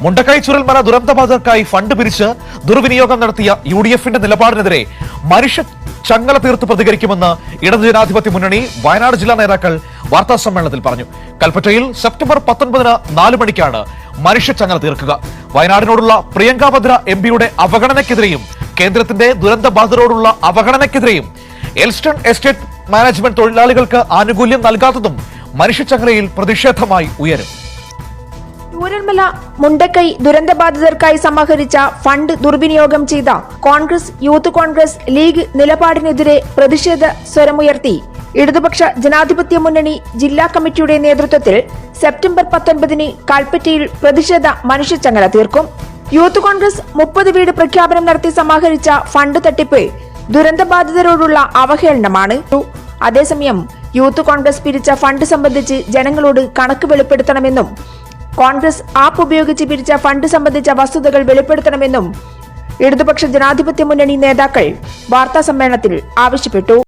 Mundakkai Chooralmala ദുരന്തബാധിതർക്കായി fund പിരിച്ച് ദുർവിനിയോഗം നടത്തിയ യുഡിഎഫിന്റെ നിലപാടിനെതിരെ മനുഷ്യ ചങ്ങല തീർത്ത് പ്രതികരിക്കുമെന്ന് ഇടതു ജനാധിപത്യ മുന്നണി വയനാട് ജില്ലാ നേതാക്കൾ വാർത്താ സമ്മേളനത്തിൽ പറഞ്ഞു. കൽപ്പറ്റയിൽ സെപ്റ്റംബർ 19 4 മണിക്കാണ് മനുഷ്യ ചങ്ങല തീർക്കുക. വയനാടിനോടുള്ള പ്രിയങ്ക ഭദ്ര എംപിയുടെ അവഗണനയ്ക്കെതിരെയും കേന്ദ്രത്തിന്റെ ദുരന്തബാധിതരോടുള്ള അവഗണനയ്ക്കെതിരെയും എൽസ്റ്റൺ എസ്റ്റേറ്റ് മാനേജ്മെന്റ് തൊഴിലാളികൾക്ക് ആനുകൂല്യം നൽകാത്തതും മനുഷ്യ ചങ്ങലയിൽ പ്രതിഷേധമായി ഉയരും. ചൂരൽമല മുണ്ടക്കൈ ദുരന്തബാധിതർക്കായി സമാഹരിച്ച ഫണ്ട് ദുർവിനിയോഗം ചെയ്ത കോൺഗ്രസ്, യൂത്ത് കോൺഗ്രസ്, ലീഗ് നിലപാടിനെതിരെ പ്രതിഷേധ സ്വരമുയർത്തി ഇടതുപക്ഷ ജനാധിപത്യ മുന്നണി ജില്ലാ കമ്മിറ്റിയുടെ നേതൃത്വത്തിൽ സെപ്റ്റംബർ 19 കൽപ്പറ്റയിൽ പ്രതിഷേധ മനുഷ്യച്ചങ്ങല തീർക്കും. യൂത്ത് കോൺഗ്രസ് 30 വീട് പ്രഖ്യാപനം നടത്തി സമാഹരിച്ച ഫണ്ട് തട്ടിപ്പ് ദുരന്തബാധിതരോടുള്ള അവഹേളനമാണ്. അതേസമയം യൂത്ത് കോൺഗ്രസ് പിരിച്ച ഫണ്ട് സംബന്ധിച്ച് ജനങ്ങളോട് കണക്ക് വെളിപ്പെടുത്തണമെന്നും കോൺഗ്രസ് ആപ്പ് ഉപയോഗിച്ച് പിരിച്ച ഫണ്ട് സംബന്ധിച്ച വസ്തുതകൾ വെളിപ്പെടുത്തണമെന്നും ഇടതുപക്ഷ ജനാധിപത്യ മുന്നണി നേതാക്കൾ വാർത്താ സമ്മേളനത്തിൽ ആവശ്യപ്പെട്ടു.